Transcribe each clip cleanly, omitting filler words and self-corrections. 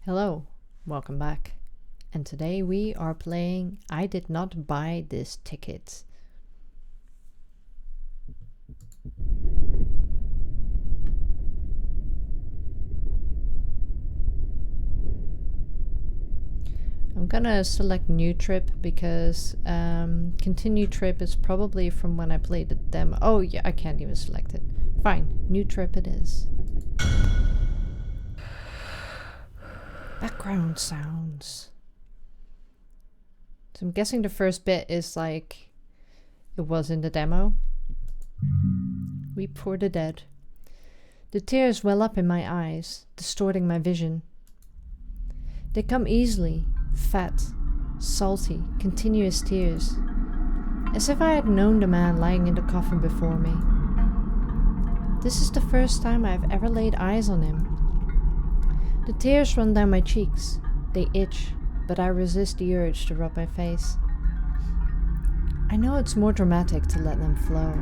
Hello, welcome back. And today we are playing I Did Not Buy This Ticket. I'm gonna select new trip because continue trip is probably from when I played the demo. Oh yeah, I can't even select it. Fine, new trip it is. Background sounds. So I'm guessing the first bit is like it was in the demo. Weep for the dead. The tears well up in my eyes, distorting my vision. They come easily, fat, salty, continuous tears, as if I had known the man lying in the coffin before me. This is the first time I've ever laid eyes on him. The tears run down my cheeks. They itch, but I resist the urge to rub my face. I know it's more dramatic to let them flow.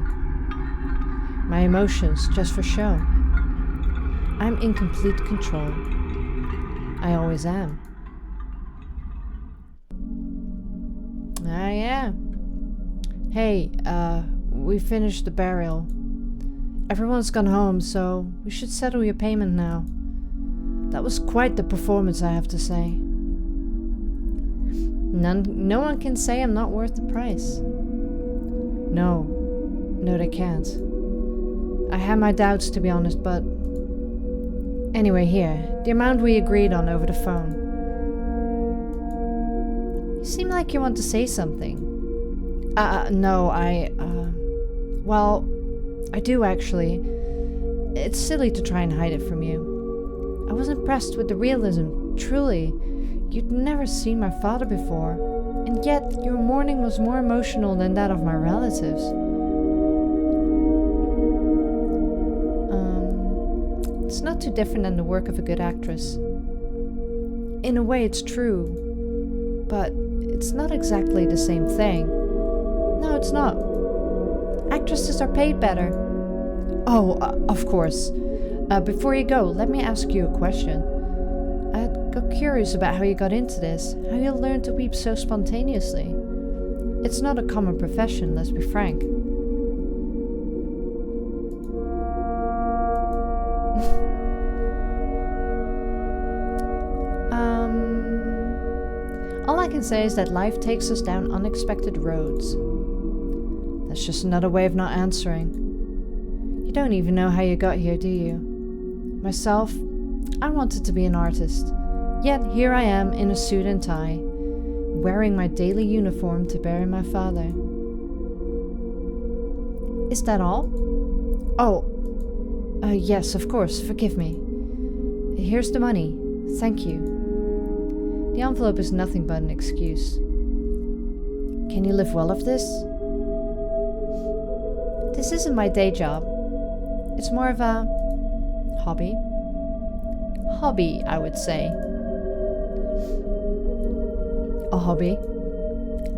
My emotions just for show. I'm in complete control. I always am. Ah, yeah. Hey, we finished the burial. Everyone's gone home, so we should settle your payment now. That was quite the performance, I have to say. No one can say I'm not worth the price. No, they can't. I had my doubts, to be honest, but... Anyway, here, the amount we agreed on over the phone. You seem like you want to say something. No, well, I do actually. It's silly to try and hide it from you. I was impressed with the realism, truly. You'd never seen my father before, and yet your mourning was more emotional than that of my relatives. It's not too different than the work of a good actress. In a way it's true, but it's not exactly the same thing. No, it's not. Actresses are paid better. Oh, of course. Before you go, let me ask you a question. I got curious about how you got into this, how you learned to weep so spontaneously. It's not a common profession, let's be frank. All I can say is that life takes us down unexpected roads. That's just another way of not answering. You don't even know how you got here, do you? Myself, I wanted to be an artist, yet here I am in a suit and tie, wearing my daily uniform to bury my father. Is that all? Oh, yes, of course, forgive me. Here's the money, thank you. The envelope is nothing but an excuse. Can you live well off this? This isn't my day job. It's more of a hobby. Hobby, I would say. A hobby?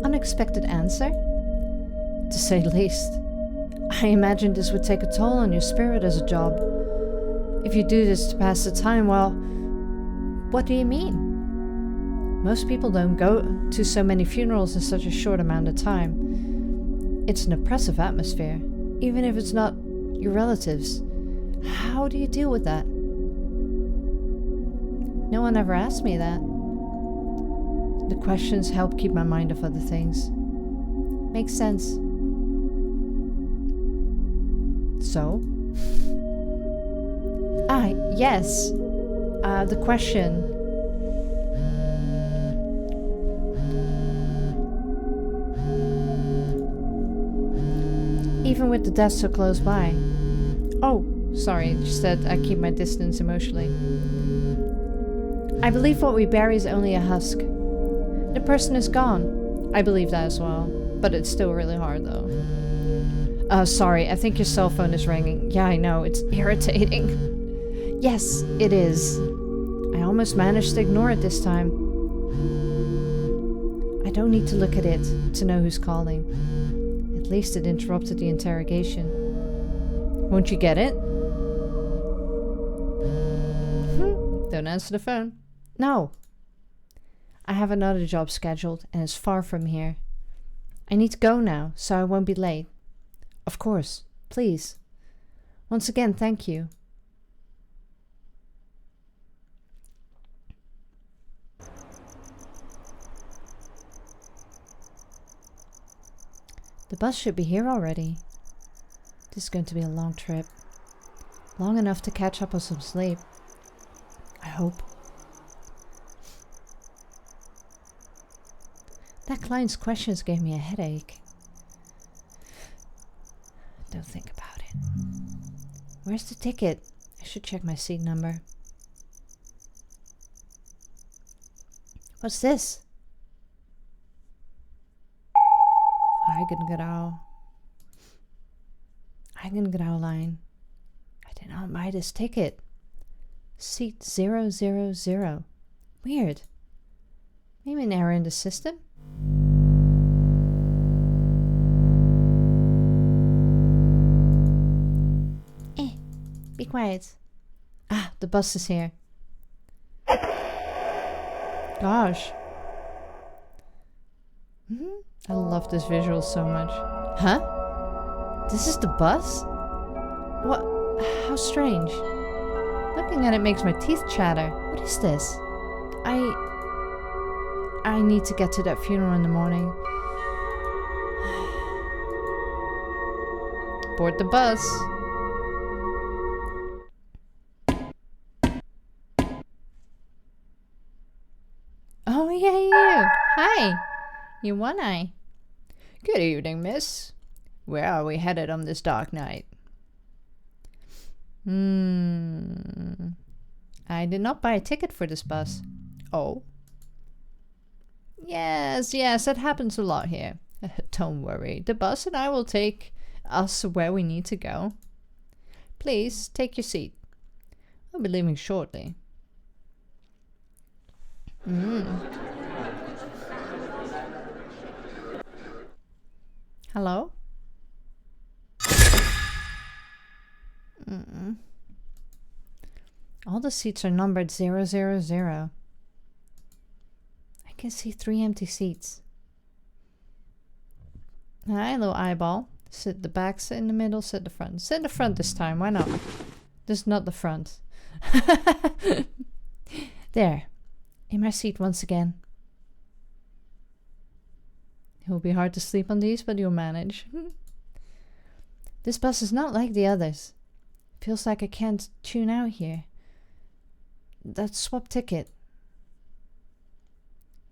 Unexpected answer? To say the least. I imagine this would take a toll on your spirit as a job. If you do this to pass the time, well, what do you mean? Most people don't go to so many funerals in such a short amount of time. It's an oppressive atmosphere, even if it's not your relatives. How do you deal with that? No one ever asked me that. The questions help keep my mind off other things. Makes sense. So? Yes. The question. Even with the death so close by. Oh, sorry, just that I keep my distance emotionally. I believe what we bury is only a husk. The person is gone. I believe that as well, but it's still really hard though. Sorry, I think your cell phone is ringing. Yeah, I know, it's irritating. Yes, it is. I almost managed to ignore it this time. I don't need to look at it to know who's calling. At least it interrupted the interrogation. Won't you get it? Don't answer the phone. No. I have another job scheduled and it's far from here. I need to go now, so I won't be late. Of course. Please. Once again, thank you. The bus should be here already. This is going to be a long trip. Long enough to catch up on some sleep. I hope. That client's questions gave me a headache. Don't think about it. Where's the ticket? I should check my seat number. What's this? Eigen grauw line. I did not buy this ticket. Seat 000. Weird. Maybe an error in the system? Be quiet. Ah, the bus is here. Gosh. I love this visual so much. Huh? This is the bus? What? How strange. Looking at it makes my teeth chatter. What is this? I need to get to that funeral in the morning. Board the bus. Oh, yeah, you. Hi. You one-eye. Good evening, miss. Where are we headed on this dark night? I did not buy a ticket for this bus. Oh? Yes, that happens a lot here. Don't worry, the bus and I will take us where we need to go. Please, take your seat. I'll be leaving shortly. Hello? All the seats are numbered 000. I can see 3 empty seats. Hi, little eyeball. Sit the back, sit in the middle, sit the front. Sit in the front this time, why not? This is not the front. There. In my seat once again. It will be hard to sleep on these, but you'll manage. This bus is not like the others. Feels like I can't tune out here. That swap ticket.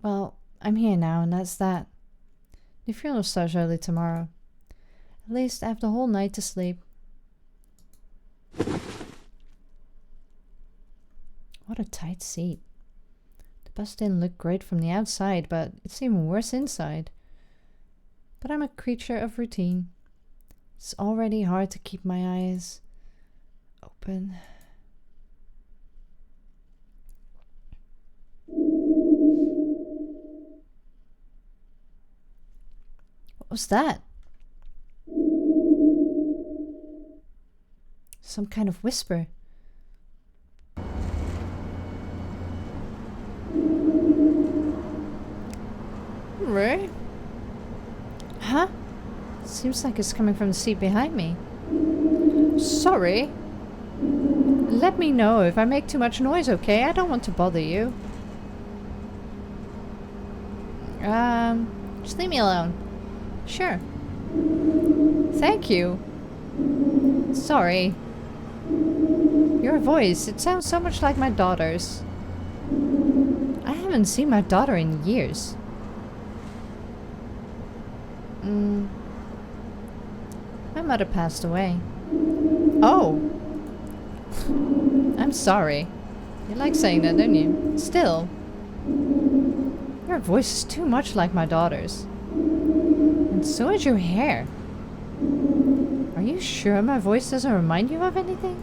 Well, I'm here now, and that's that. The funeral starts early tomorrow. At least I have the whole night to sleep. What a tight seat. The bus didn't look great from the outside, but it's even worse inside. But I'm a creature of routine. It's already hard to keep my eyes open. What was that? Some kind of whisper. Right? Huh? Seems like it's coming from the seat behind me. Sorry. Let me know if I make too much noise, okay? I don't want to bother you. Just leave me alone. Sure. Thank you. Sorry. Your voice, it sounds so much like my daughter's. I haven't seen my daughter in years. My mother passed away. Oh. I'm sorry. You like saying that, don't you? Still. Your voice is too much like my daughter's. And so is your hair. Are you sure my voice doesn't remind you of anything?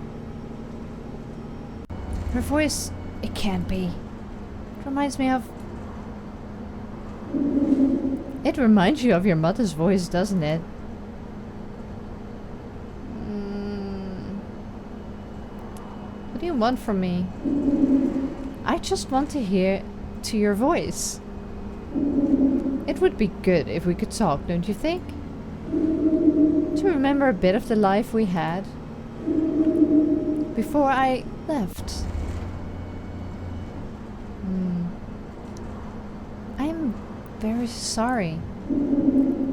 Her voice, it can't be. It reminds me of... It reminds you of your mother's voice, doesn't it? What do you want from me? I just want to hear to your voice. It would be good if we could talk, don't you think? To remember a bit of the life we had before I left. I'm very sorry.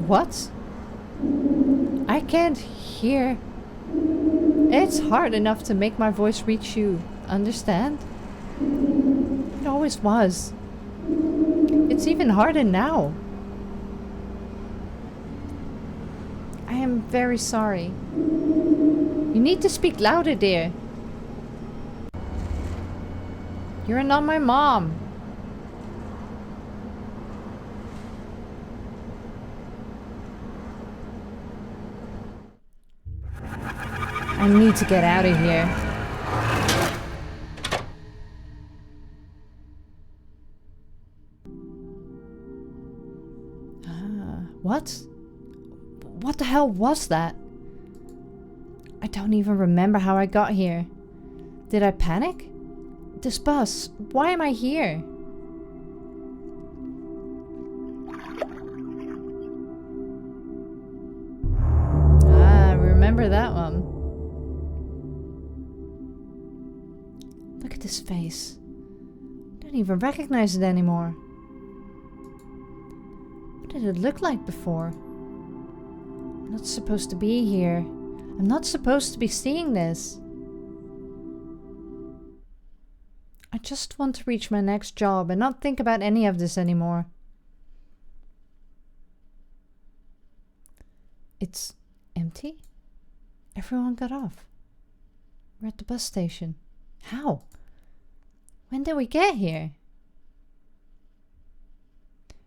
What? I can't hear. It's hard enough to make my voice reach you, understand? It always was. It's even harder now. I am very sorry. You need to speak louder, dear. You're not my mom. I need to get out of here. What? What the hell was that? I don't even remember how I got here. Did I panic? This bus, why am I here? Ah, I remember that one. Look at this face. I don't even recognize it anymore. What did it look like before? I'm not supposed to be here. I'm not supposed to be seeing this. I just want to reach my next job and not think about any of this anymore. It's empty? Everyone got off. We're at the bus station. How? When did we get here?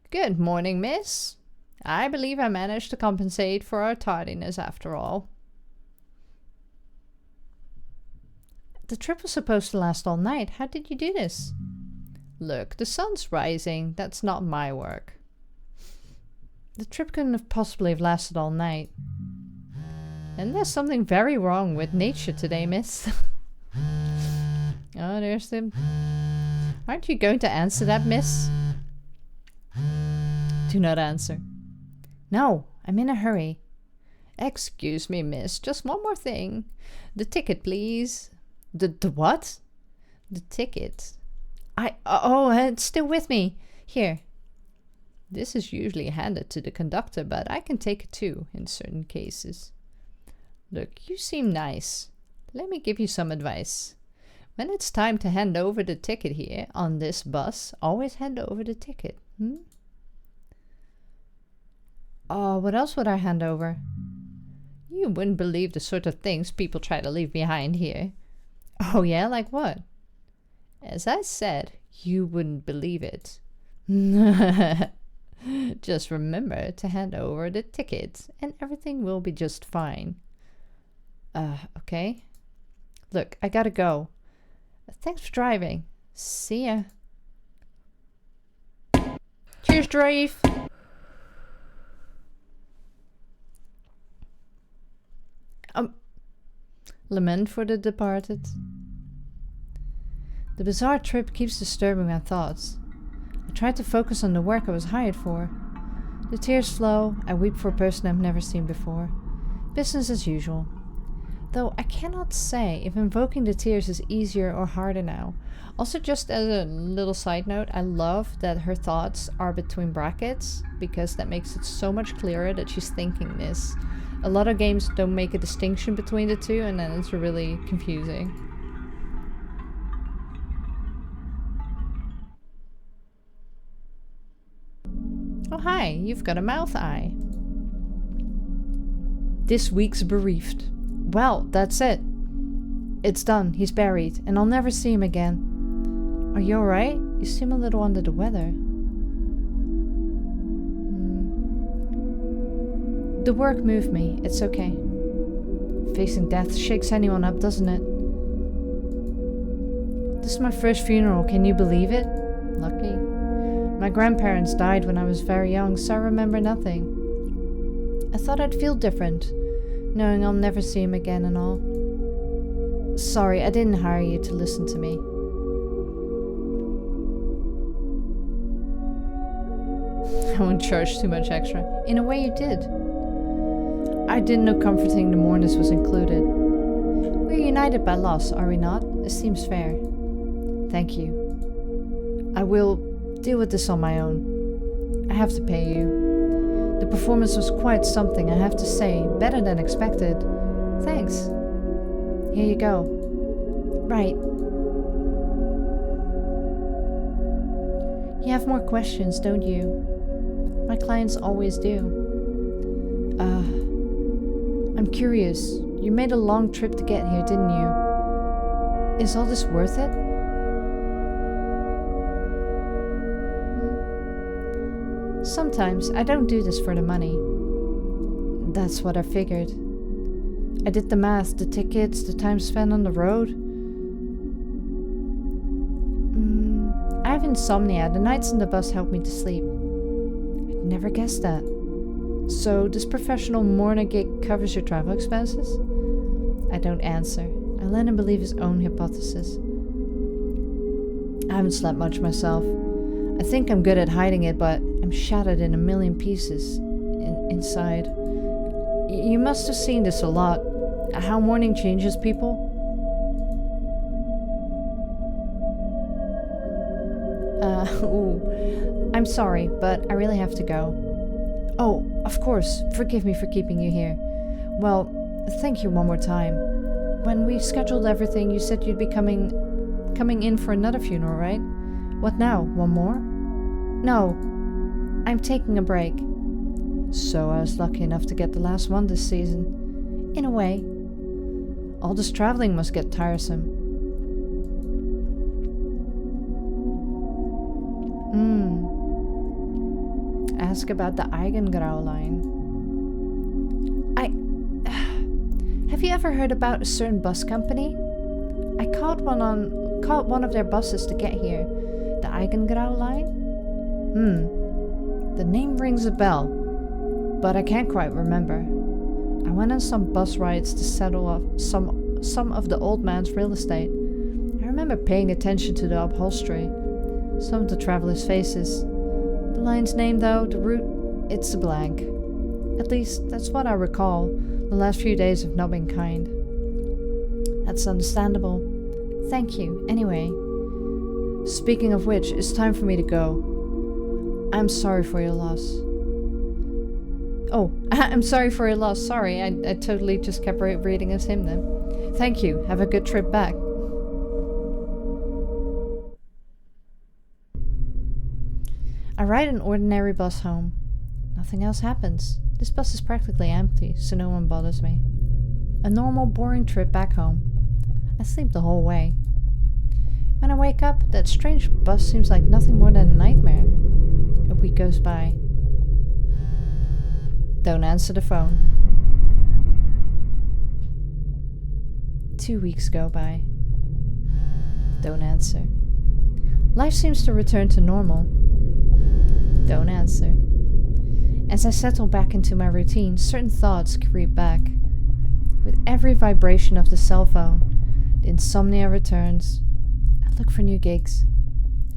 Good morning, miss. I believe I managed to compensate for our tardiness after all. The trip was supposed to last all night. How did you do this? Look, the sun's rising. That's not my work. The trip couldn't have possibly have lasted all night. And there's something very wrong with nature today, miss. Oh, there's the... Aren't you going to answer that, miss? Do not answer. No, I'm in a hurry. Excuse me, miss. Just one more thing. The ticket, please. The what? The ticket. Oh, it's still with me. Here. This is usually handed to the conductor, but I can take it too in certain cases. Look, you seem nice. Let me give you some advice. When it's time to hand over the ticket here on this bus, always hand over the ticket. Oh, what else would I hand over? You wouldn't believe the sort of things people try to leave behind here. Oh yeah, like what? As I said, you wouldn't believe it. Just remember to hand over the ticket and everything will be just fine. Okay. Look, I gotta go. Thanks for driving. See ya. Cheers, Dave. Lament for the departed. The bizarre trip keeps disturbing my thoughts. I try to focus on the work I was hired for. The tears flow. I weep for a person I've never seen before. Business as usual. Though I cannot say if invoking the tears is easier or harder now. Also, just as a little side note, I love that her thoughts are between brackets because that makes it so much clearer that she's thinking this. A lot of games don't make a distinction between the two and then it's really confusing. Oh hi, you've got a mouth eye. This week's bereaved. Well, that's it. It's done, he's buried, and I'll never see him again. Are you alright? You seem a little under the weather. The work moved me, it's okay. Facing death shakes anyone up, doesn't it? This is my first funeral, can you believe it? Lucky. My grandparents died when I was very young, so I remember nothing. I thought I'd feel different, knowing I'll never see him again and all. Sorry, I didn't hire you to listen to me. I won't charge too much extra. In a way you did. I didn't know comforting the mourners was included. We're united by loss, are we not? It seems fair. Thank you. I will deal with this on my own. I have to pay you. The performance was quite something, I have to say. Better than expected. Thanks. Here you go. Right. You have more questions, don't you? My clients always do. I'm curious. You made a long trip to get here, didn't you? Is all this worth it? Sometimes I don't do this for the money. That's what I figured. I did the math, the tickets, the time spent on the road. I have insomnia. The nights in the bus help me to sleep. I'd never guessed that. So, this professional mourner gig covers your travel expenses? I don't answer. I let him believe his own hypothesis. I haven't slept much myself. I think I'm good at hiding it, but I'm shattered in a million pieces inside. You must have seen this a lot. How mourning changes people. I'm sorry, but I really have to go. Oh, of course, forgive me for keeping you here. Well, thank you one more time. When we scheduled everything, you said you'd be coming in for another funeral, right? What now? One more? No, I'm taking a break. So I was lucky enough to get the last one this season. In a way. All this traveling must get tiresome. Ask about the Eigengrau line. Have you ever heard about a certain bus company? I caught one of their buses to get here. The Eigengrau line? The name rings a bell, but I can't quite remember. I went on some bus rides to settle off some of the old man's real estate. I remember paying attention to the upholstery, some of the travelers' faces. The line's name, though, the route, it's a blank. At least, that's what I recall. The last few days have not been kind. That's understandable. Thank you, anyway. Speaking of which, it's time for me to go. I'm sorry for your loss. Oh, I'm sorry for your loss. Sorry, I totally just kept reading as him then. Thank you. Have a good trip back. I ride an ordinary bus home. Nothing else happens. This bus is practically empty, so no one bothers me. A normal, boring trip back home. I sleep the whole way. When I wake up, that strange bus seems like nothing more than a nightmare. A week goes by. Don't answer the phone. 2 weeks go by. Don't answer. Life seems to return to normal. Don't answer. As I settle back into my routine, certain thoughts creep back. With every vibration of the cell phone, the insomnia returns. I look for new gigs.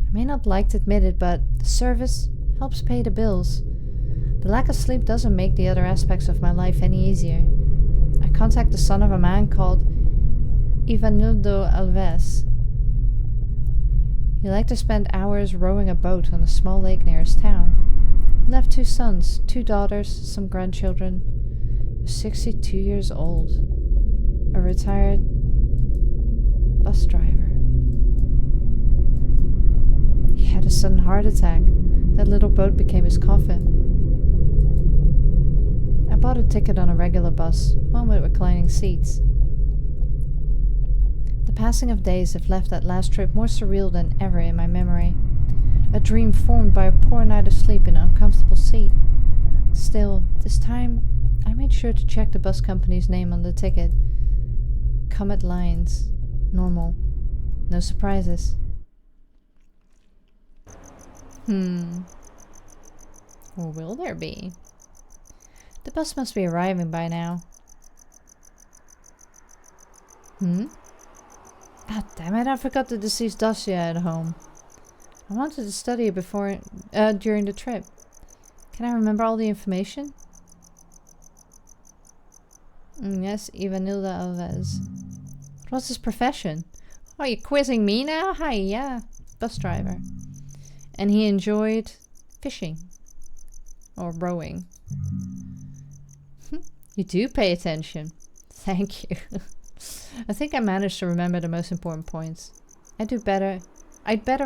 I may not like to admit it, but the service helps pay the bills. The lack of sleep doesn't make the other aspects of my life any easier. I contact the son of a man called Ivanildo Alves. He liked to spend hours rowing a boat on a small lake near his town. He left 2 sons, 2 daughters, some grandchildren. He was 62 years old. A retired bus driver. He had a sudden heart attack. That little boat became his coffin. I bought a ticket on a regular bus, one with reclining seats. The passing of days have left that last trip more surreal than ever in my memory. A dream formed by a poor night of sleep in an uncomfortable seat. Still, this time, I made sure to check the bus company's name on the ticket. Comet Lines. Normal. No surprises. Or will there be? The bus must be arriving by now. Ah, damn it, I forgot the deceased dossier at home. I wanted to study it during the trip. Can I remember all the information? Yes, Ivanilda Alves. What's his profession? Oh, you're quizzing me now? Hi, yeah. Bus driver. And he enjoyed fishing. Or rowing. You do pay attention. Thank you. I think I managed to remember the most important points. I'd better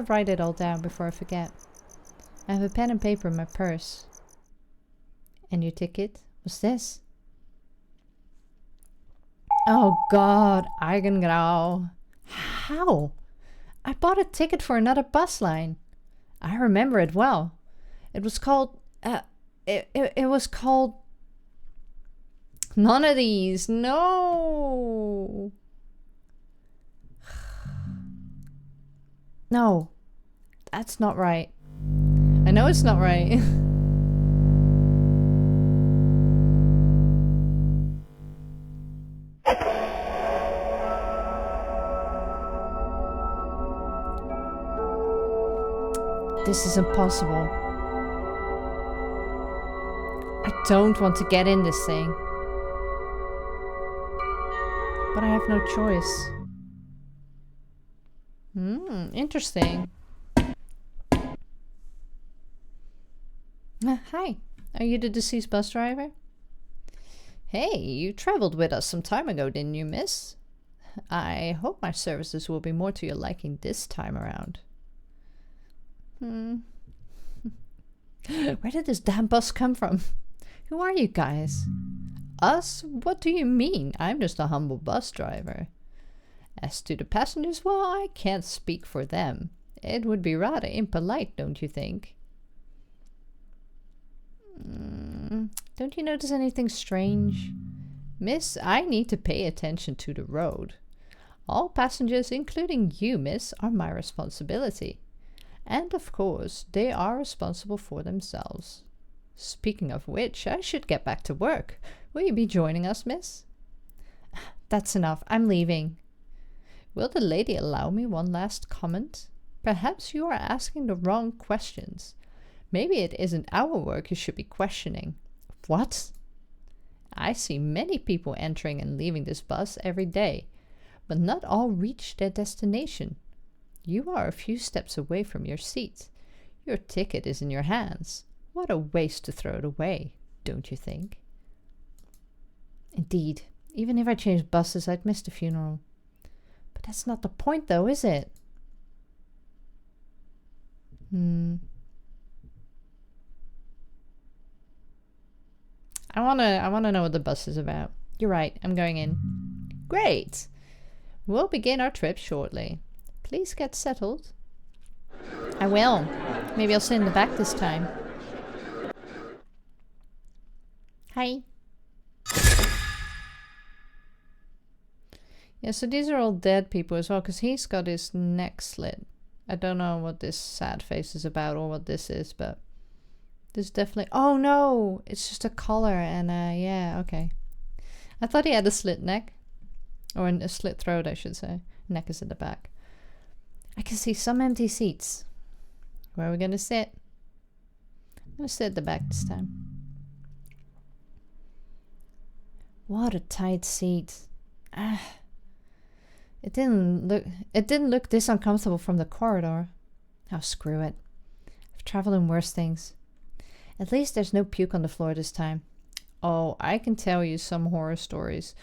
write it all down before I forget. I have a pen and paper in my purse. And your ticket? What's this? Oh God, Eigengrau. How? I bought a ticket for another bus line. I remember it well. It was called... It was called... None of these. No. No. That's not right. I know it's not right. This is impossible. I don't want to get in this thing. But I have no choice. Interesting. Hi. Are you the deceased bus driver? Hey, you traveled with us some time ago, didn't you, miss? I hope my services will be more to your liking this time around. Where did this damn bus come from? Who are you guys? Us? What do you mean? I'm just a humble bus driver. As to the passengers, well, I can't speak for them. It would be rather impolite, don't you think? Don't you notice anything strange? Miss, I need to pay attention to the road. All passengers, including you, miss, are my responsibility. And of course, they are responsible for themselves. Speaking of which, I should get back to work. Will you be joining us, miss? That's enough. I'm leaving. Will the lady allow me one last comment? Perhaps you are asking the wrong questions. Maybe it isn't our work you should be questioning. What? I see many people entering and leaving this bus every day, but not all reach their destination. You are a few steps away from your seat. Your ticket is in your hands. What a waste to throw it away, don't you think? Indeed, even if I changed buses, I'd miss the funeral. But that's not the point though, is it? I wanna know what the bus is about. You're right, I'm going in. Great! We'll begin our trip shortly. Please get settled. I will. Maybe I'll sit in the back this time. Hi. Yeah, so these are all dead people as well, because he's got his neck slit. I don't know what this sad face is about or what this is, but this definitely... Oh no! It's just a collar and yeah, okay. I thought he had a slit neck. Or a slit throat, I should say. Neck is in the back. I can see some empty seats. Where are we gonna sit? I'm gonna sit at the back this time. What a tight seat. It didn't look this uncomfortable from the corridor. Oh, screw it. I've traveled in worse things. At least there's no puke on the floor this time. Oh, I can tell you some horror stories.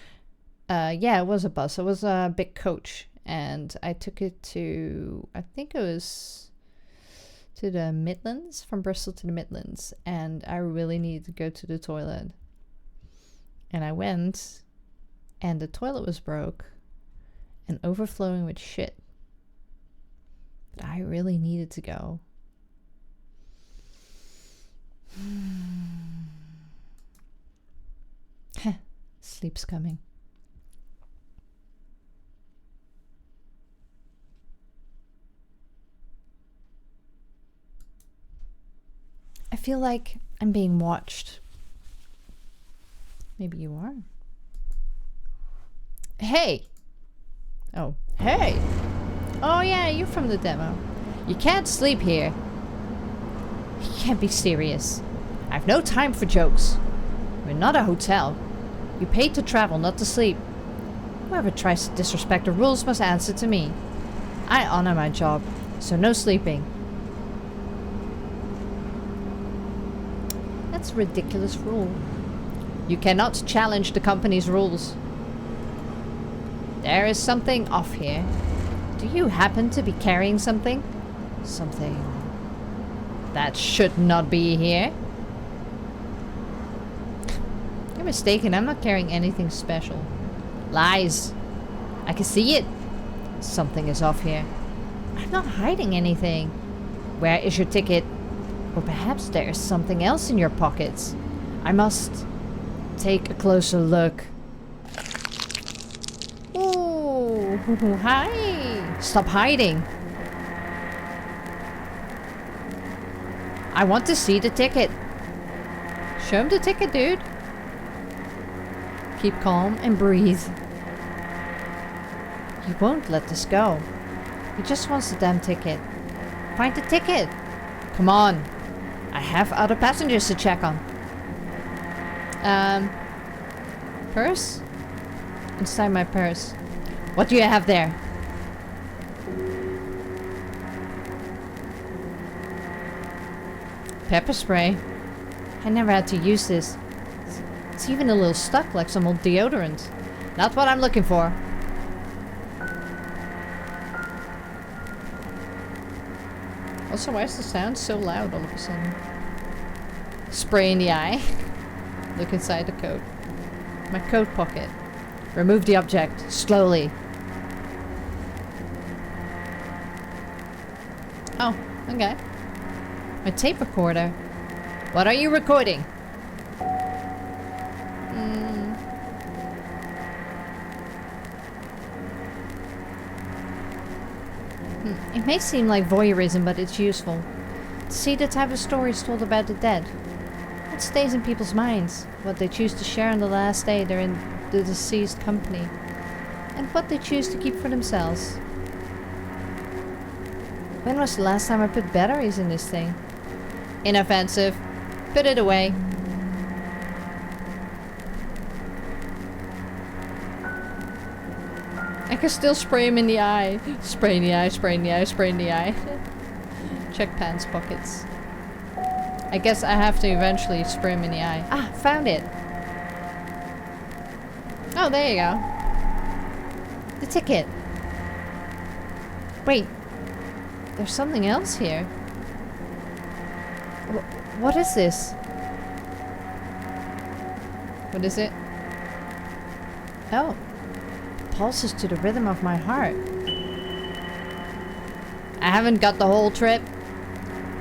Yeah, it was a bus. It was a big coach. And I took it to, I think it was to the Midlands, from Bristol to the Midlands. And I really needed to go to the toilet. And I went, and the toilet was broke and overflowing with shit. But I really needed to go. Sleep's coming. I feel like I'm being watched. Maybe you are. Hey! Oh, hey! Oh yeah, you're from the demo. You can't sleep here. You can't be serious. I've no time for jokes. We're not a hotel. You paid to travel, not to sleep. Whoever tries to disrespect the rules must answer to me. I honor my job, so no sleeping. That's a ridiculous rule. You cannot challenge the company's rules. There is something off here. Do you happen to be carrying something? Something that should not be here? You're mistaken. I'm not carrying anything special. Lies. I can see it. Something is off here. I'm not hiding anything. Where is your ticket? Or perhaps there is something else in your pockets. I must take a closer look. Ooh, hi. Stop hiding. I want to see the ticket. Show him the ticket, dude. Keep calm and breathe. He won't let this go. He just wants the damn ticket. Find the ticket. Come on. I have other passengers to check on. Purse? Inside my purse. What do you have there? Pepper spray. I never had to use this. It's even a little stuck like some old deodorant. Not what I'm looking for. Also, why is the sound so loud all of a sudden? Spray in the eye. Look inside the coat. My coat pocket. Remove the object. Slowly. Oh, okay. My tape recorder. What are you recording? It may seem like voyeurism, but it's useful. To see the type of stories told about the dead. What stays in people's minds. What they choose to share on the last day they're in the deceased company. And what they choose to keep for themselves. When was the last time I put batteries in this thing? Inoffensive. Put it away. I can still spray him in the eye. Spray in the eye, spray in the eye, spray in the eye. Check pants pockets. I guess I have to eventually spray him in the eye. Ah, found it. Oh, there you go. The ticket. Wait. There's something else here. What is this? What is it? Oh. Pulses to the rhythm of my heart. I haven't got the whole trip.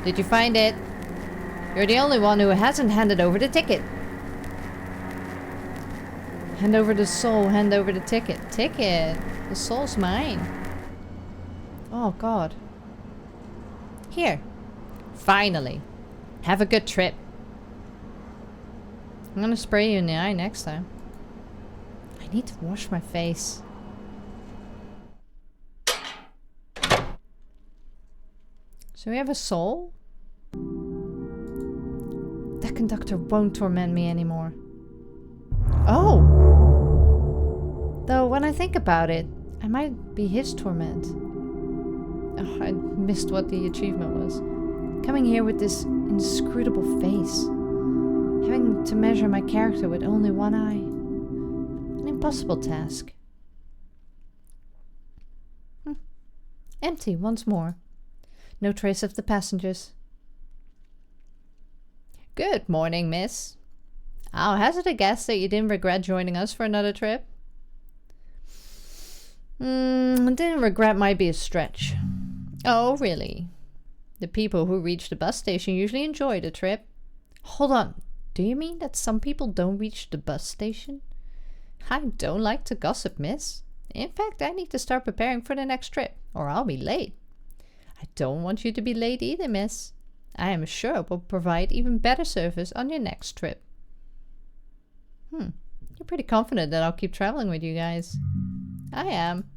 Did you find it? You're the only one who hasn't handed over the ticket. Hand over the soul, hand over the ticket. Ticket? The soul's mine. Oh god. Here. Finally. Have a good trip. I'm gonna spray you in the eye next time. I need to wash my face. So we have a soul? That conductor won't torment me anymore. Oh! Though when I think about it, I might be his torment. Oh, I missed what the achievement was. Coming here with this inscrutable face. Having to measure my character with only one eye. An impossible task. Empty once more. No trace of the passengers. Good morning, miss. I'll hazard a guess that you didn't regret joining us for another trip. Didn't regret might be a stretch. Oh, really? The people who reach the bus station usually enjoy the trip. Hold on. Do you mean that some people don't reach the bus station? I don't like to gossip, miss. In fact, I need to start preparing for the next trip, or I'll be late. I don't want you to be late either, miss. I am sure we'll provide even better service on your next trip. You're pretty confident that I'll keep traveling with you guys. I am.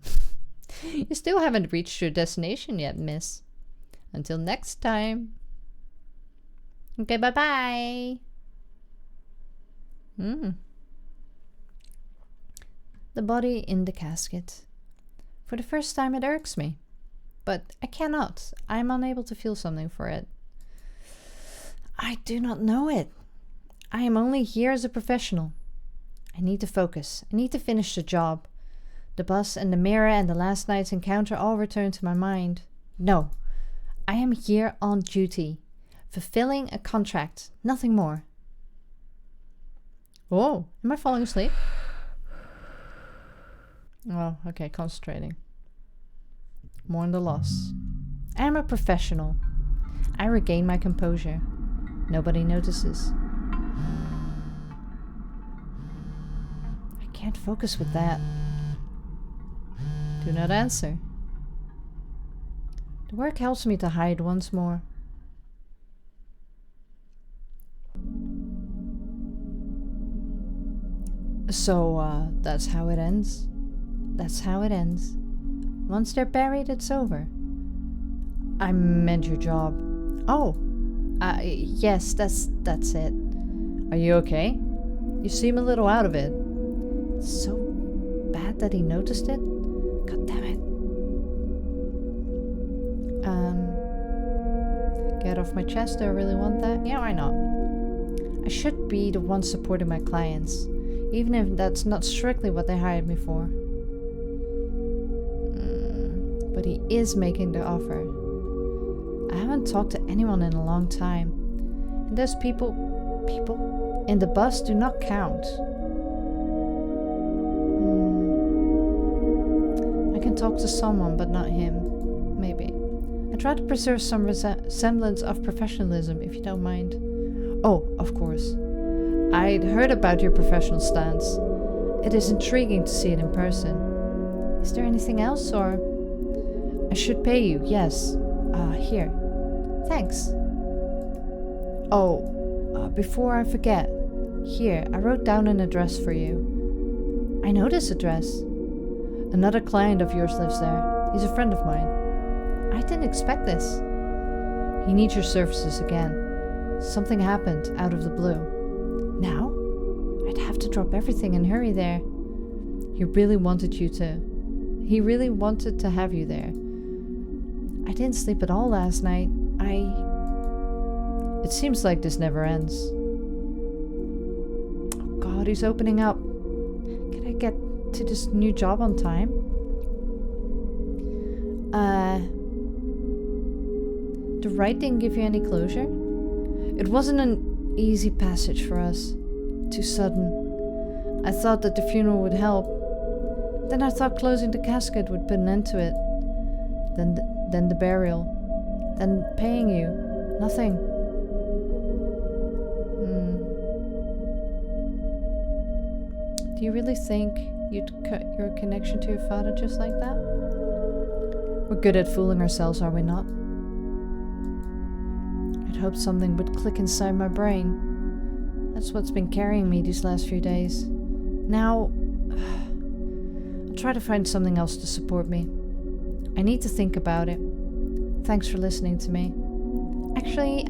You still haven't reached your destination yet, miss. Until next time. Okay, bye-bye. The body in the casket. For the first time it irks me. But I cannot. I am unable to feel something for it. I do not know it. I am only here as a professional. I need to focus. I need to finish the job. The bus and the mirror and the last night's encounter all return to my mind. No. I am here on duty. Fulfilling a contract. Nothing more. Oh, am I falling asleep? Oh, okay, concentrating. Mourn the loss. I am a professional. I regain my composure. Nobody notices. I can't focus with that. Do not answer. The work helps me to hide once more. So, that's how it ends. That's how it ends. Once they're buried, it's over. I meant your job. Oh, yes, that's it. Are you okay? You seem a little out of it. It's so bad that he noticed it. God damn it. Get off my chest, do I really want that? Yeah, why not? I should be the one supporting my clients, even if that's not strictly what they hired me for. But he is making the offer. I haven't talked to anyone in a long time. And those people in the bus do not count. I can talk to someone, but not him. Maybe. I try to preserve some semblance of professionalism, if you don't mind. Oh, of course. I'd heard about your professional stance. It is intriguing to see it in person. Is there anything else, or... I should pay you, yes. Here. Thanks. Oh, before I forget. Here, I wrote down an address for you. I know this address. Another client of yours lives there. He's a friend of mine. I didn't expect this. He needs your services again. Something happened out of the blue. Now? I'd have to drop everything and hurry there. He really wanted to have you there. I didn't sleep at all last night. It seems like this never ends. Oh God, he's opening up. Can I get to this new job on time? The ride didn't give you any closure? It wasn't an easy passage for us. Too sudden. I thought that the funeral would help. Then I thought closing the casket would put an end to it. Then the burial. Then paying you. Nothing. Do you really think you'd cut your connection to your father just like that? We're good at fooling ourselves, are we not? I'd hoped something would click inside my brain. That's what's been carrying me these last few days. Now, I'll try to find something else to support me. I need to think about it. Thanks for listening to me. Actually,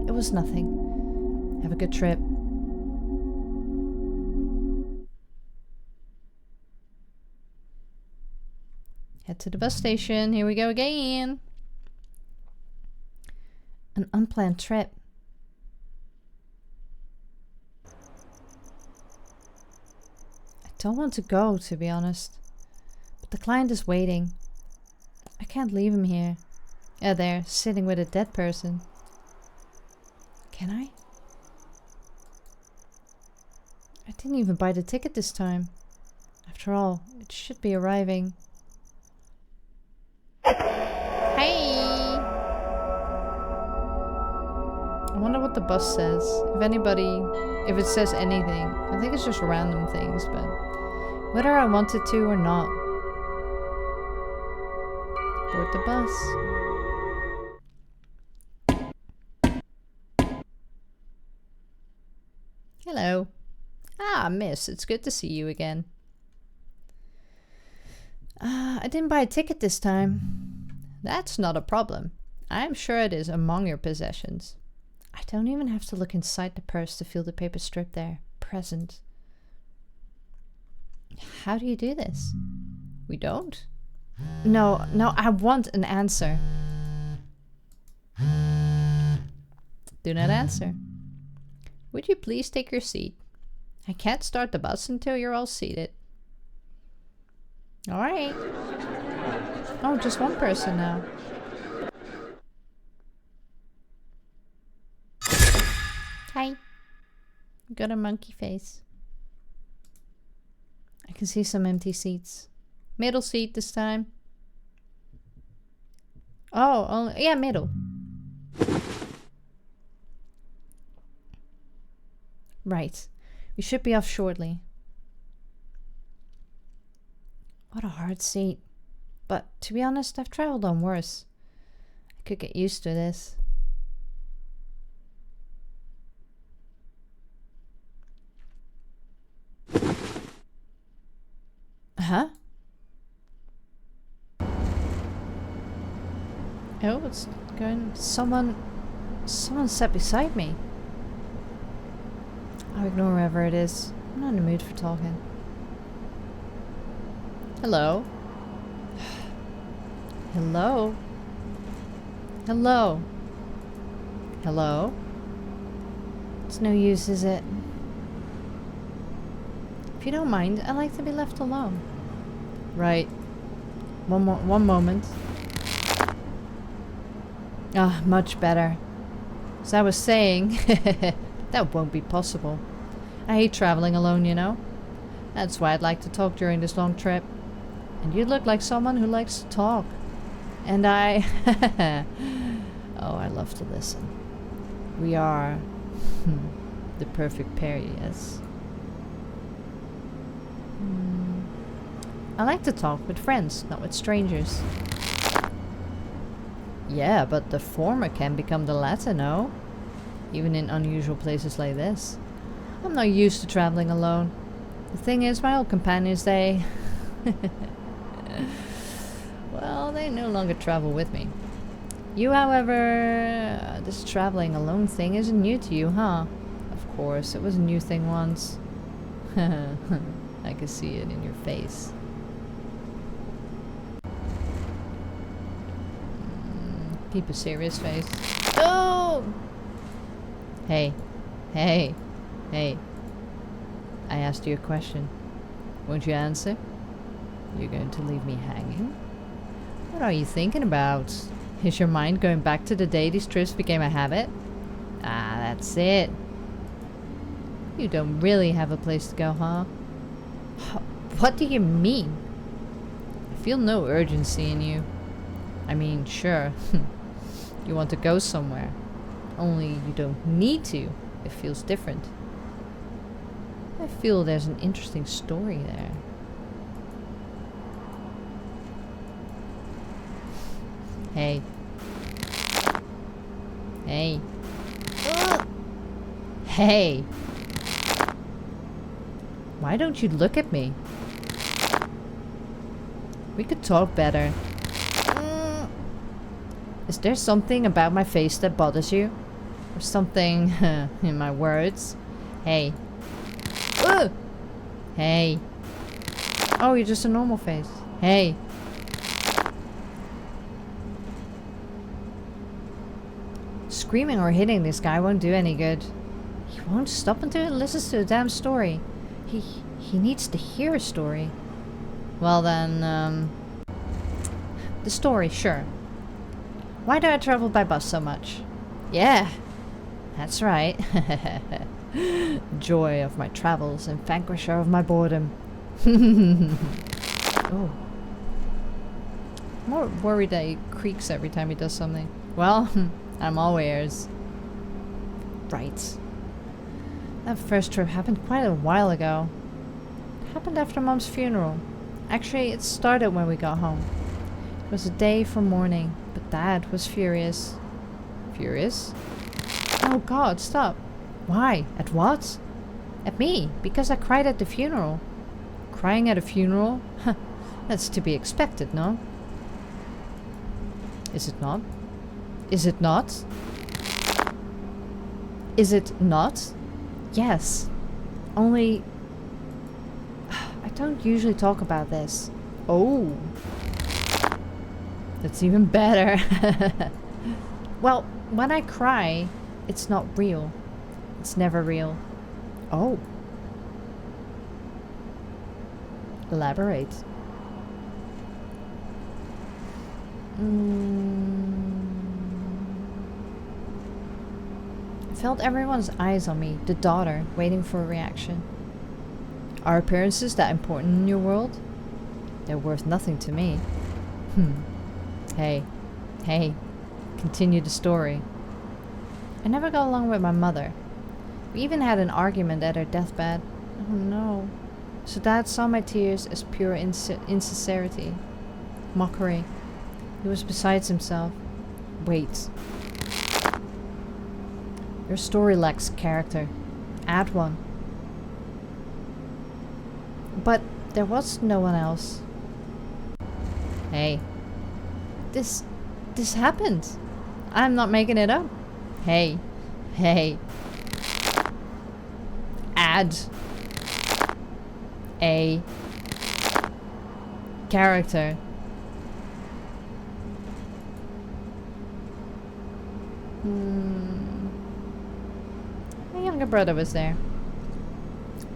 it was nothing. Have a good trip. Head to the bus station. Here we go again. An unplanned trip. I don't want to go, to be honest. But the client is waiting. I can't leave him here. Yeah, there, sitting with a dead person. Can I? I didn't even buy the ticket this time. After all, it should be arriving. Hey! I wonder what the bus says. If it says anything. I think it's just random things, but whether I wanted to or not. Board the bus. Hello. Ah, miss, it's good to see you again. I didn't buy a ticket this time. That's not a problem. I'm sure it is among your possessions. I don't even have to look inside the purse to feel the paper strip there. Present. How do you do this? We don't? No, I want an answer. Do not answer. Would you please take your seat? I can't start the bus until you're all seated. Alright. Oh, just one person now. Hi. Got a monkey face. I can see some empty seats. Middle seat this time. Oh, yeah, middle. Right. We should be off shortly. What a hard seat. But to be honest, I've traveled on worse. I could get used to this. Huh? Oh, what's going? Someone sat beside me. I'll ignore whoever it is. I'm not in the mood for talking. Hello? Hello? Hello? Hello? It's no use, is it? If you don't mind, I'd like to be left alone. Right. One moment. Ah, much better. As I was saying, that won't be possible. I hate traveling alone, you know. That's why I'd like to talk during this long trip. And you look like someone who likes to talk. And I... oh, I love to listen. We are... the perfect pair, yes. I like to talk with friends, not with strangers. Yeah, but the former can become the latter, no? Even in unusual places like this. I'm not used to traveling alone. The thing is, my old companions, they... well, they no longer travel with me. You, however, this traveling alone thing isn't new to you, huh? Of course, it was a new thing once. I can see it in your face. Keep a serious face. Oh! Hey. Hey. Hey. I asked you a question. Won't you answer? You're going to leave me hanging? What are you thinking about? Is your mind going back to the day these trips became a habit? Ah, that's it. You don't really have a place to go, huh? What do you mean? I feel no urgency in you. I mean, sure. You want to go somewhere. Only you don't need to. It feels different. I feel there's an interesting story there. Hey. Hey. Hey. Why don't you look at me? We could talk better. Is there something about my face that bothers you? Or something in my words? Hey. Hey. Oh, you're just a normal face. Hey. Screaming or hitting this guy won't do any good. He won't stop until he listens to a damn story. He needs to hear a story. Well then, the story, sure. Why do I travel by bus so much? Yeah, that's right. Joy of my travels and vanquisher of my boredom. Oh. I'm more worried that he creaks every time he does something. Well, I'm all ears. Right. That first trip happened quite a while ago. It happened after Mom's funeral. Actually, it started when we got home. It was a day for mourning, but Dad was furious. Furious? Oh God, stop. Why? At what? At me, because I cried at the funeral. Crying at a funeral? That's to be expected, no? Is it not? Is it not? Is it not? Yes. Only... I don't usually talk about this. Oh. That's even better. Well, when I cry, it's not real. It's never real. Oh. Elaborate. I felt everyone's eyes on me, the daughter, waiting for a reaction. Are appearances that important in your world? They're worth nothing to me. Hey. Continue the story. I never got along with my mother. We even had an argument at her deathbed. Oh no. So Dad saw my tears as pure insincerity. Mockery. He was besides himself. Wait. Your story lacks character. Add one. But there was no one else. Hey. This happened. I'm not making it up. Hey. Add a character. My younger brother was there.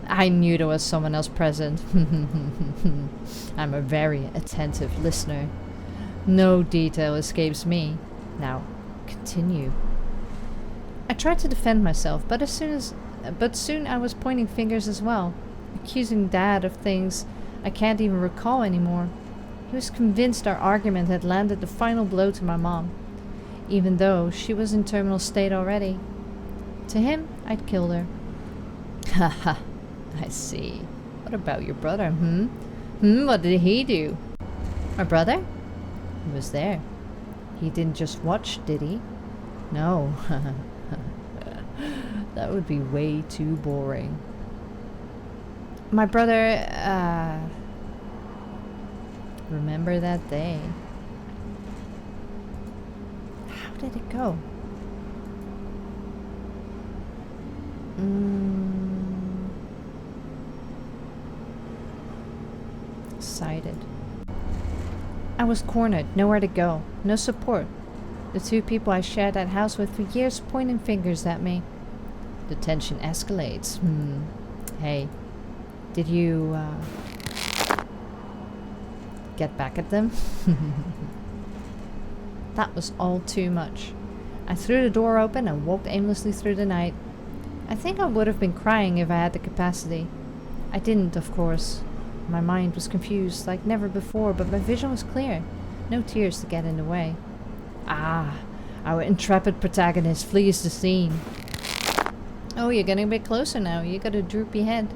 I knew there was someone else present. I'm a very attentive listener. No detail escapes me. Now, continue. I tried to defend myself, but soon I was pointing fingers as well, accusing Dad of things I can't even recall anymore. He was convinced our argument had landed the final blow to my mom, even though she was in terminal state already. To him, I'd killed her. Haha, I see. What about your brother, what did he do? My brother? He was there. He didn't just watch, did he? No. That would be way too boring. My brother, remember that day? How did it go? Excited. I was cornered, nowhere to go, no support. The two people I shared that house with for years pointing fingers at me. The tension escalates. Hey, did you, get back at them? That was all too much. I threw the door open and walked aimlessly through the night. I think I would have been crying if I had the capacity. I didn't, of course. My mind was confused like never before, but my vision was clear. No tears to get in the way. Ah, our intrepid protagonist flees the scene. Oh, you're getting a bit closer now. You got a droopy head.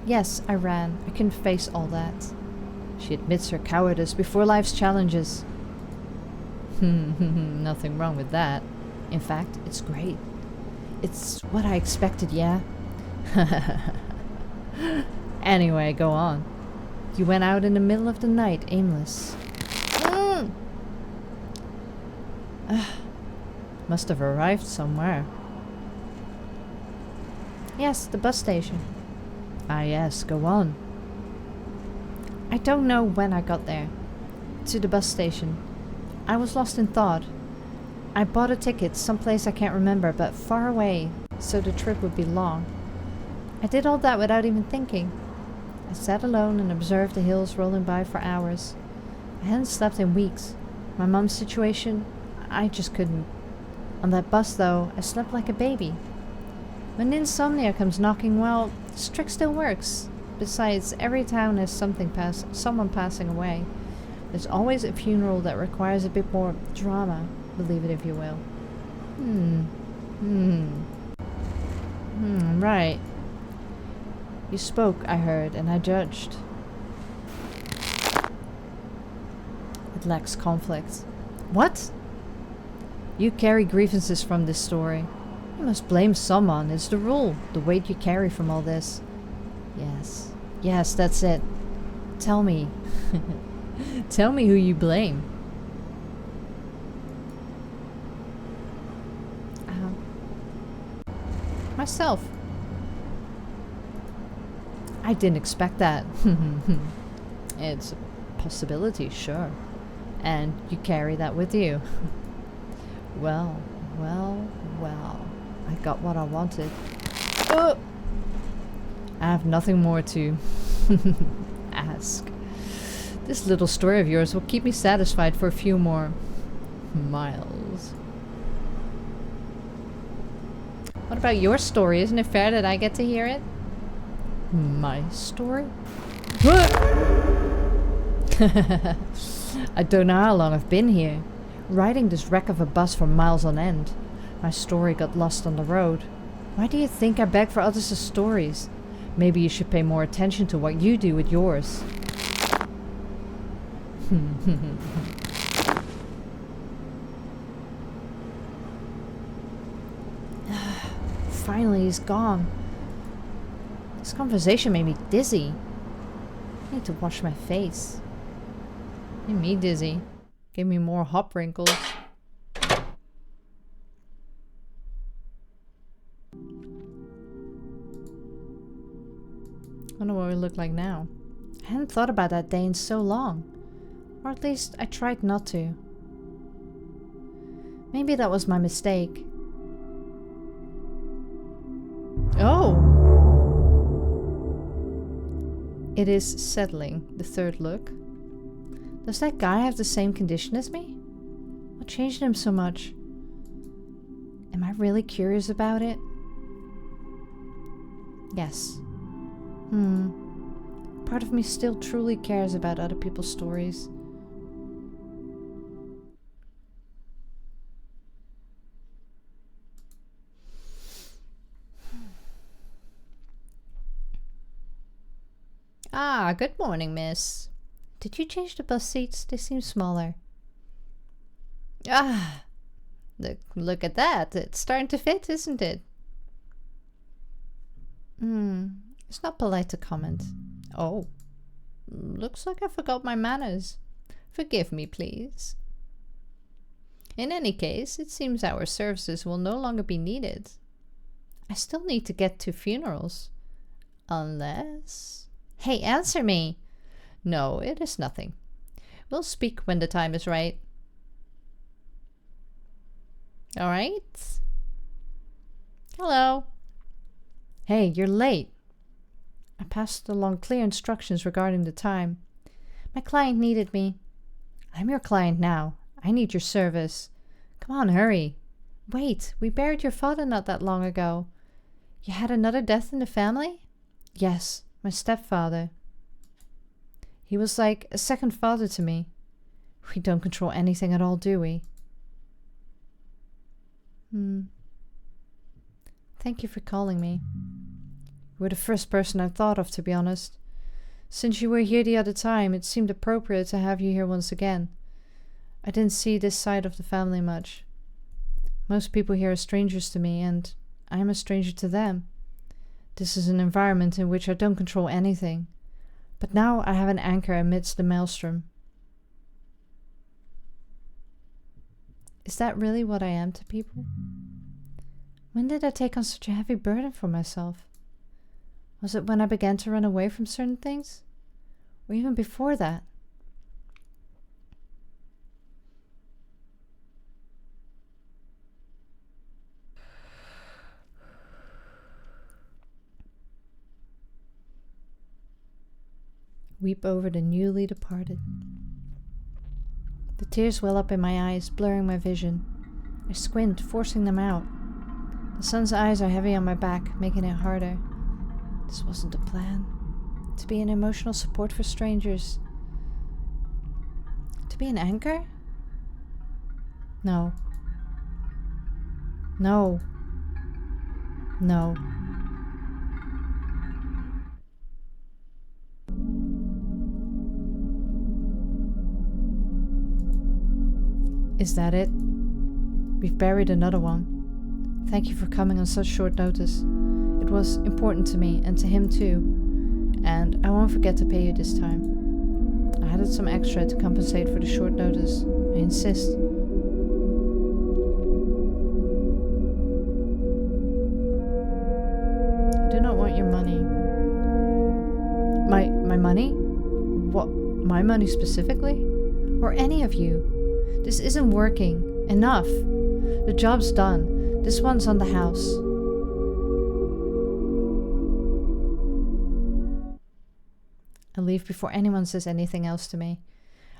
Yes, I ran. I couldn't face all that. She admits her cowardice before life's challenges. Nothing wrong with that. In fact, it's great. It's what I expected, yeah? Anyway, go on. You went out in the middle of the night, aimless. Must have arrived somewhere. Yes, the bus station. Ah yes, go on. I don't know when I got there. To the bus station. I was lost in thought. I bought a ticket someplace I can't remember, but far away, so the trip would be long. I did all that without even thinking. I sat alone and observed the hills rolling by for hours. I hadn't slept in weeks. My mom's situation, I just couldn't. On that bus, though, I slept like a baby. When insomnia comes knocking, well, this trick still works. Besides, every town has someone passing away. There's always a funeral that requires a bit more drama, believe it if you will. Right. You spoke, I heard, and I judged. It lacks conflict. What? You carry grievances from this story. You must blame someone. It's the rule, the weight you carry from all this. Yes, that's it. Tell me. Tell me who you blame. Myself. I didn't expect that. It's a possibility, sure. And you carry that with you. Well. I got what I wanted. Oh! I have nothing more to ask. This little story of yours will keep me satisfied for a few more miles. What about your story? Isn't it fair that I get to hear it? My story? I don't know how long I've been here, riding this wreck of a bus for miles on end. My story got lost on the road. Why do you think I beg for others' stories? Maybe you should pay more attention to what you do with yours. Finally, he's gone. This conversation made me dizzy. I need to wash my face. Made me dizzy. Gave me more hop wrinkles. Wonder what we look like now. I hadn't thought about that day in so long. Or at least I tried not to. Maybe that was my mistake. Oh! It is settling, the third look. Does that guy have the same condition as me? What changed him so much? Am I really curious about it? Yes. Part of me still truly cares about other people's stories. Ah, good morning, miss. Did you change the bus seats? They seem smaller. Ah, look at that. It's starting to fit, isn't it? It's not polite to comment. Oh, looks like I forgot my manners. Forgive me, please. In any case, it seems our services will no longer be needed. I still need to get to funerals. Unless... Hey, answer me! No, it is nothing. We'll speak when the time is right. Alright? Hello. Hey, you're late. I passed along clear instructions regarding the time. My client needed me. I'm your client now. I need your service. Come on, hurry. Wait, we buried your father not that long ago. You had another death in the family? Yes, my stepfather. He was like a second father to me. We don't control anything at all, do we? Thank you for calling me. You were the first person I thought of, to be honest. Since you were here the other time, it seemed appropriate to have you here once again. I didn't see this side of the family much. Most people here are strangers to me, and I am a stranger to them. This is an environment in which I don't control anything. But now I have an anchor amidst the maelstrom. Is that really what I am to people? When did I take on such a heavy burden for myself? Was it when I began to run away from certain things? Or even before that? Weep over the newly departed. The tears well up in my eyes, blurring my vision. I squint, forcing them out. The sun's eyes are heavy on my back, making it harder. This wasn't the plan. To be an emotional support for strangers. To be an anchor? No. No. No. Is that it? We've buried another one. Thank you for coming on such short notice. It was important to me and to him too. And I won't forget to pay you this time. I added some extra to compensate for the short notice. I insist. I do not want your money. My money? What? My money specifically? Or any of you? This isn't working. Enough. The job's done. This one's on the house. I leave before anyone says anything else to me.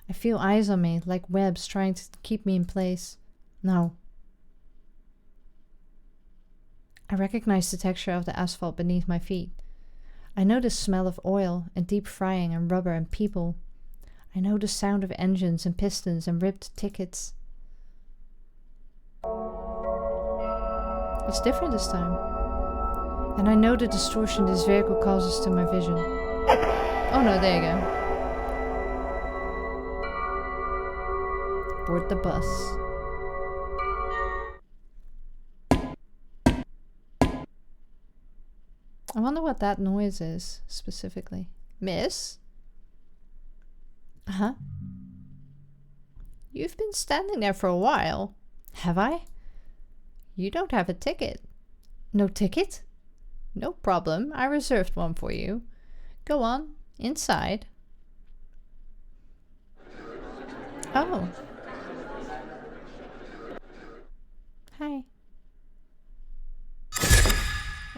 I feel eyes on me, like webs trying to keep me in place. No. I recognize the texture of the asphalt beneath my feet. I know the smell of oil and deep frying and rubber and people. I know the sound of engines and pistons and ripped tickets. It's different this time. And I know the distortion this vehicle causes to my vision. Oh no, there you go. Board the bus. I wonder what that noise is, specifically. Miss? Uh-huh. You've been standing there for a while. Have I? You don't have a ticket. No ticket? No problem. I reserved one for you. Go on, inside. Oh. Hi.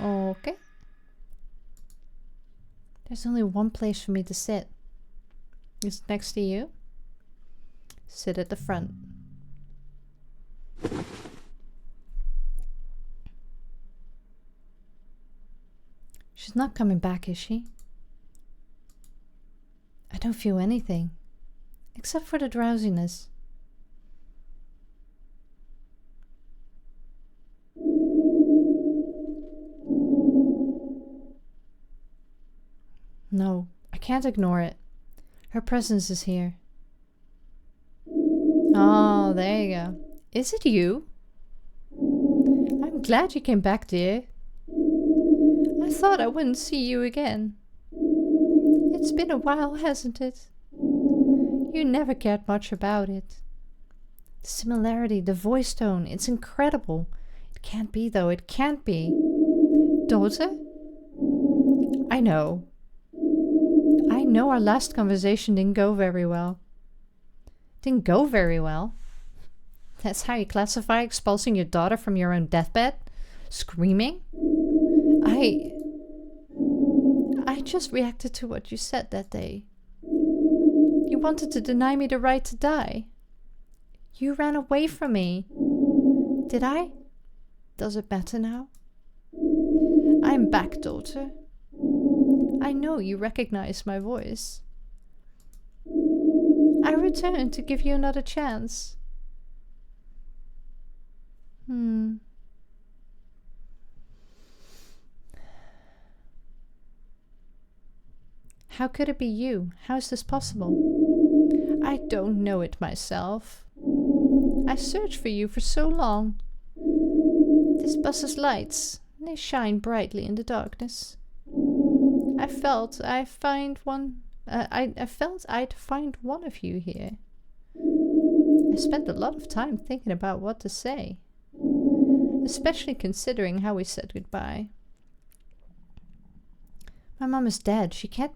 Okay. There's only one place for me to sit. It's next to you. Sit at the front. She's not coming back, is she? I don't feel anything, except for the drowsiness. No, I can't ignore it. Her presence is here. Oh, there you go. Is it you? I'm glad you came back, dear. I thought I wouldn't see you again. It's been a while, hasn't it? You never cared much about it. The similarity, the voice tone, it's incredible. It can't be, though. It can't be. Daughter? I know. I know our last conversation didn't go very well. Didn't go very well? That's how you classify expulsing your daughter from your own deathbed? Screaming? I just reacted to what you said that day. You wanted to deny me the right to die. You ran away from me. Did I? Does it matter now? I'm back, daughter. I know you recognize my voice. I returned to give you another chance. How could it be you? How is this possible? I don't know it myself. I searched for you for so long. This bus's lights, they shine brightly in the darkness. I felt I'd find one of you here. I spent a lot of time thinking about what to say, especially considering how we said goodbye. My mom is dead. She can't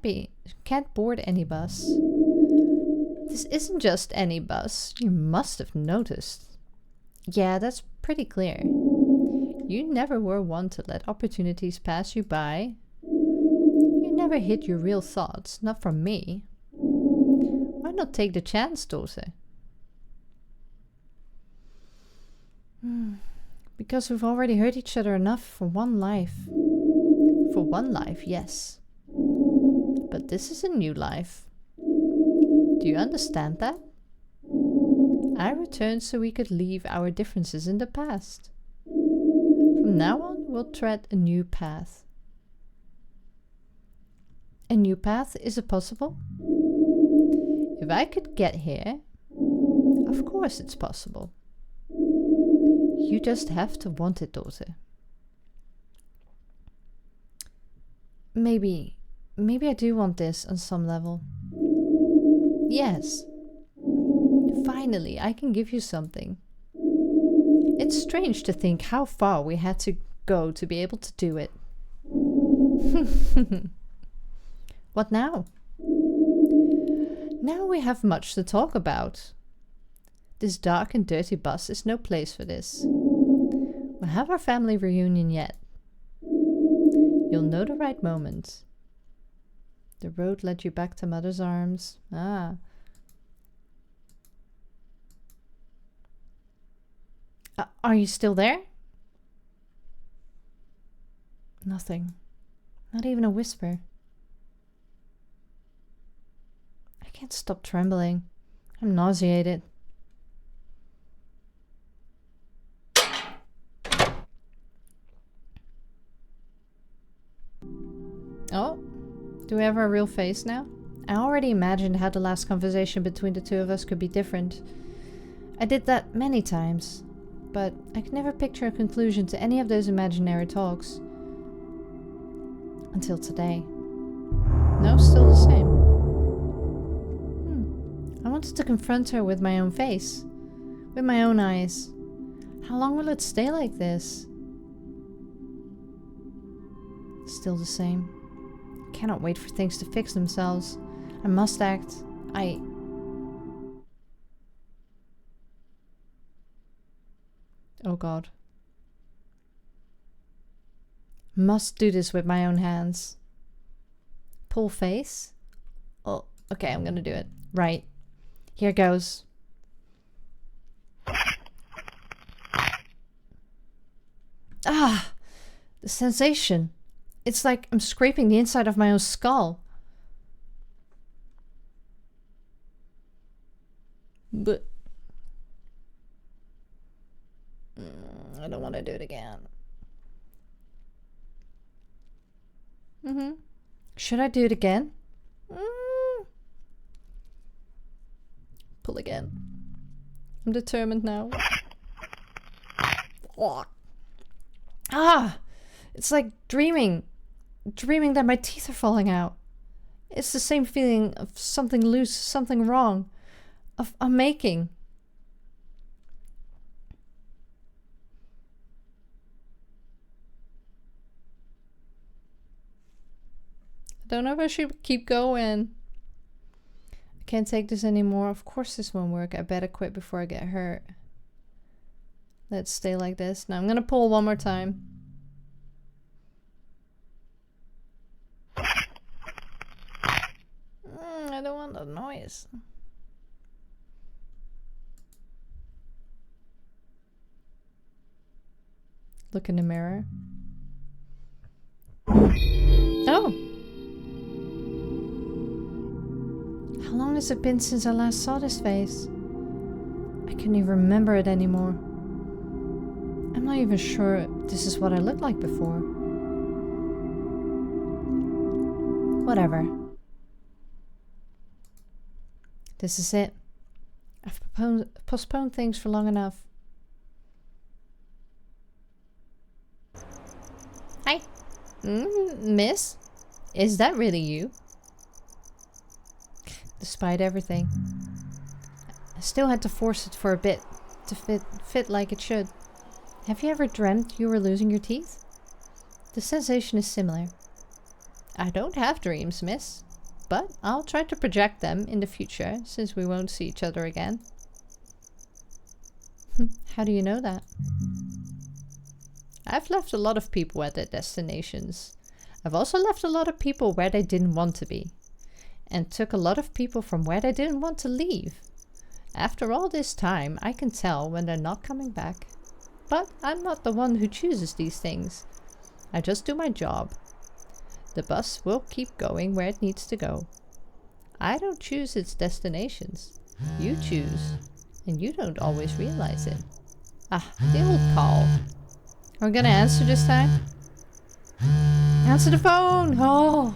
board any bus. This isn't just any bus. You must have noticed. Yeah, that's pretty clear. You never were one to let opportunities pass you by. You never hid your real thoughts, not from me. Why not take the chance, daughter? Because we've already hurt each other enough for one life. For one life, yes. But this is a new life. Do you understand that? I returned so we could leave our differences in the past. From now on, we'll tread a new path. A new path? Is it possible? If I could get here, of course it's possible. You just have to want it, daughter. Maybe I do want this on some level. Yes. Finally, I can give you something. It's strange to think how far we had to go to be able to do it. What now? Now we have much to talk about. This dark and dirty bus is no place for this. We'll have our family reunion yet. You'll know the right moment. The road led you back to Mother's arms. Ah. Are you still there? Nothing. Not even a whisper. I can't stop trembling. I'm nauseated. Oh, do we have our real face now? I already imagined how the last conversation between the two of us could be different. I did that many times, but I could never picture a conclusion to any of those imaginary talks. Until today. No, still the same. I wanted to confront her with my own face. With my own eyes. How long will it stay like this? Still the same. Cannot wait for things to fix themselves. I must act. Oh god. Must do this with my own hands. Pull face? Oh, okay, I'm gonna do it. Right. Here goes. Ah! The sensation. It's like I'm scraping the inside of my own skull. But I don't want to do it again. Should I do it again? Pull again. I'm determined now. Ah! It's like dreaming. Dreaming that my teeth are falling out. It's the same feeling of something loose, something wrong. Of a making. I don't know if I should keep going. I can't take this anymore. Of course this won't work. I better quit before I get hurt. Let's stay like this. Now I'm gonna pull one more time. I don't want that noise. Look in the mirror. Oh! How long has it been since I last saw this face? I can't even remember it anymore. I'm not even sure this is what I looked like before. Whatever. This is it. I've postponed things for long enough. Hi. Miss? Is that really you? Despite everything. I still had to force it for a bit to fit like it should. Have you ever dreamt you were losing your teeth? The sensation is similar. I don't have dreams, miss. But I'll try to project them in the future, since we won't see each other again. How do you know that? I've left a lot of people at their destinations. I've also left a lot of people where they didn't want to be. And took a lot of people from where they didn't want to leave. After all this time, I can tell when they're not coming back. But I'm not the one who chooses these things. I just do my job. The bus will keep going where it needs to go. I don't choose its destinations. You choose. And you don't always realize it. Ah, the old call. Are we gonna answer this time? Answer the phone! Oh!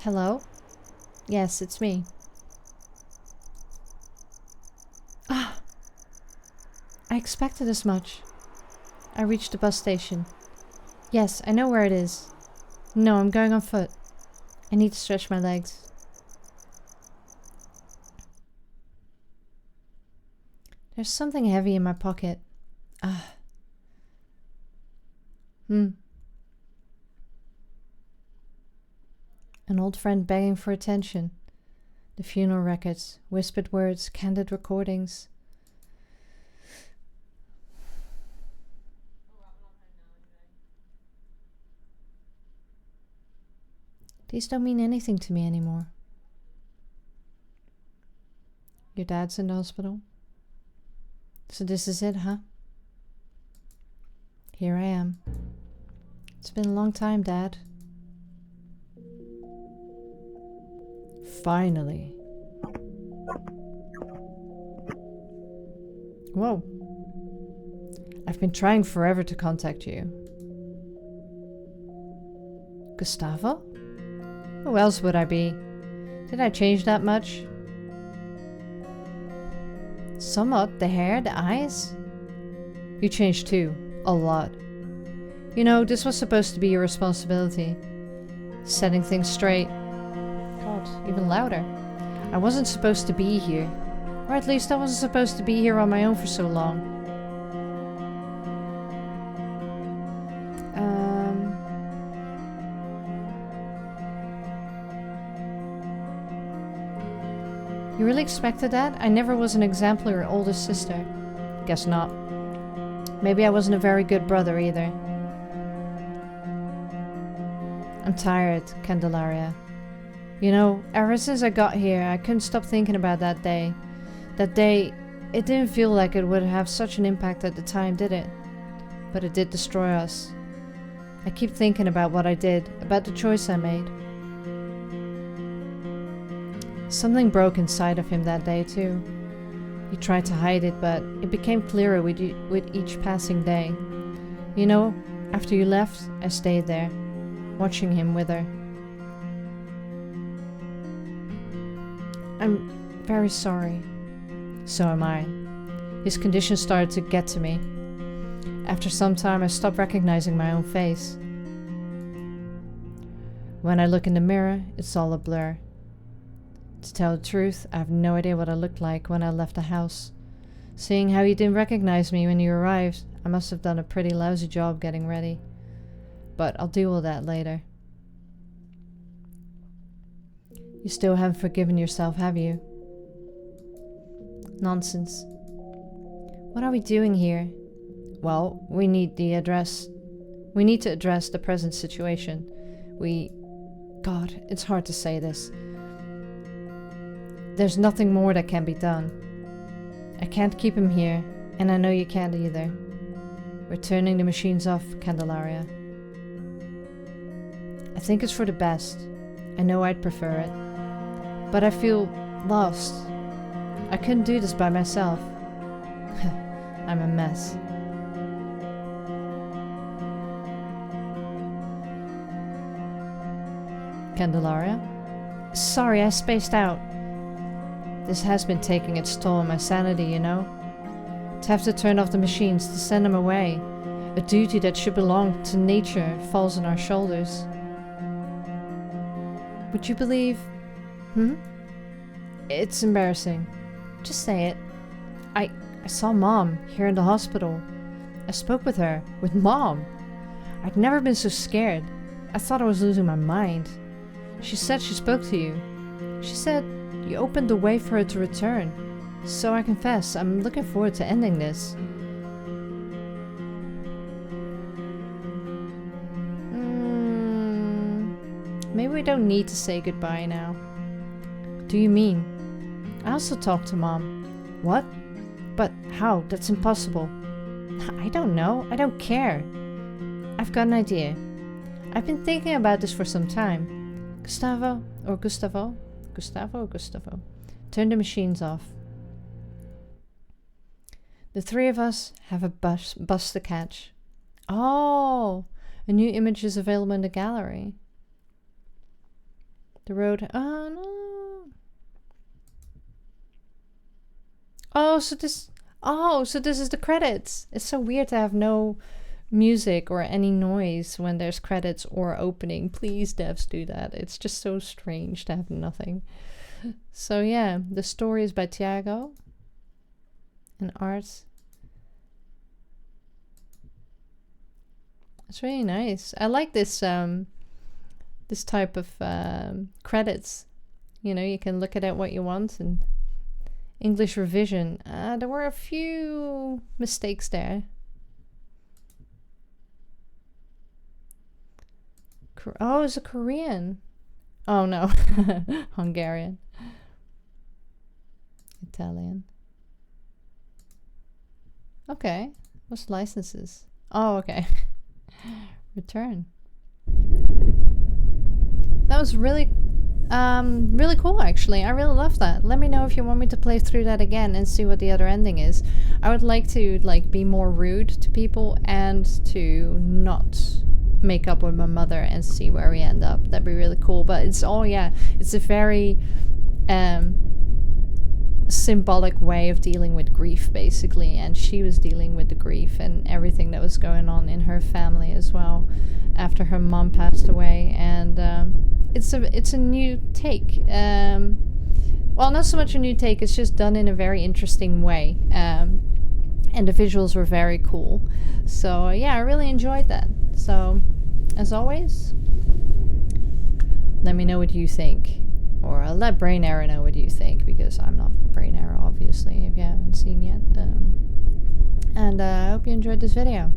Hello? Yes, it's me. Ah! I expected as much. I reached the bus station. Yes, I know where it is. No, I'm going on foot. I need to stretch my legs. There's something heavy in my pocket. Ah. An old friend begging for attention. The funeral records, whispered words, candid recordings. These don't mean anything to me anymore. Your dad's in the hospital? So this is it, huh? Here I am. It's been a long time, Dad. Finally. Whoa. I've been trying forever to contact you. Gustavo? Who else would I be? Did I change that much? Somewhat. The hair, the eyes? You changed too. A lot. You know, this was supposed to be your responsibility. Setting things straight. God, even louder. I wasn't supposed to be here. Or at least I wasn't supposed to be here on my own for so long. You really expected that? I never was an exemplary older sister. Guess not. Maybe I wasn't a very good brother either. I'm tired, Candelaria. You know, ever since I got here, I couldn't stop thinking about that day. That day, it didn't feel like it would have such an impact at the time, did it? But it did destroy us. I keep thinking about what I did, about the choice I made. Something broke inside of him that day too. He tried to hide it, but it became clearer with each passing day. You know, after you left, I stayed there, watching him wither. I'm very sorry. So am I. His condition started to get to me. After some time, I stopped recognizing my own face. When I look in the mirror, it's all a blur. To tell the truth, I have no idea what I looked like when I left the house. Seeing how you didn't recognize me when you arrived, I must have done a pretty lousy job getting ready. But I'll deal with that later. You still haven't forgiven yourself, have you? Nonsense. What are we doing here? Well, we need to address the present situation. God, it's hard to say this. There's nothing more that can be done. I can't keep him here, and I know you can't either. We're turning the machines off, Candelaria. I think it's for the best. I know I'd prefer it. But I feel lost. I couldn't do this by myself. I'm a mess. Candelaria? Sorry, I spaced out. This has been taking its toll on my sanity, you know. To have to turn off the machines, to send them away. A duty that should belong to nature falls on our shoulders. Would you believe... It's embarrassing. Just say it. I saw Mom here in the hospital. I spoke with her. With Mom. I'd never been so scared. I thought I was losing my mind. She said she spoke to you. She said you opened the way for her to return. So I confess, I'm looking forward to ending this. Maybe we don't need to say goodbye now. What do you mean? I also talked to Mom. What? But how? That's impossible. I don't know. I don't care. I've got an idea. I've been thinking about this for some time. Gustavo? Turn the machines off. The three of us have a bus to catch. Oh, a new image is available in the gallery. The road. Oh no. So this is the credits. It's so weird to have no music or any noise when there's credits or opening. Please, devs, do that. It's just so strange to have nothing. So yeah, the story is by Tiago. and art. It's really nice. I like this this type of credits. You know, you can look at it what you want. And English revision. There were a few mistakes there. Oh, it's a Korean. Oh no, Hungarian. Italian. Okay, what's licenses? Oh, okay. Return. That was really really cool, actually. I really love that. Let me know if you want me to play through that again and see what the other ending is. I would like to be more rude to people and to not make up with my mother and see where we end up. That'd be really cool. But it's all, yeah, it's a very symbolic way of dealing with grief, basically. And she was dealing with the grief and everything that was going on in her family as well after her mom passed away. And it's a new take. Well, not so much a new take, it's just done in a very interesting way. And the visuals were very cool. So yeah, I really enjoyed that. So as always, let me know what you think. Or I'll let Brainerror know what you think, because I'm not Brainerror, obviously, if you haven't seen yet. And I hope you enjoyed this video.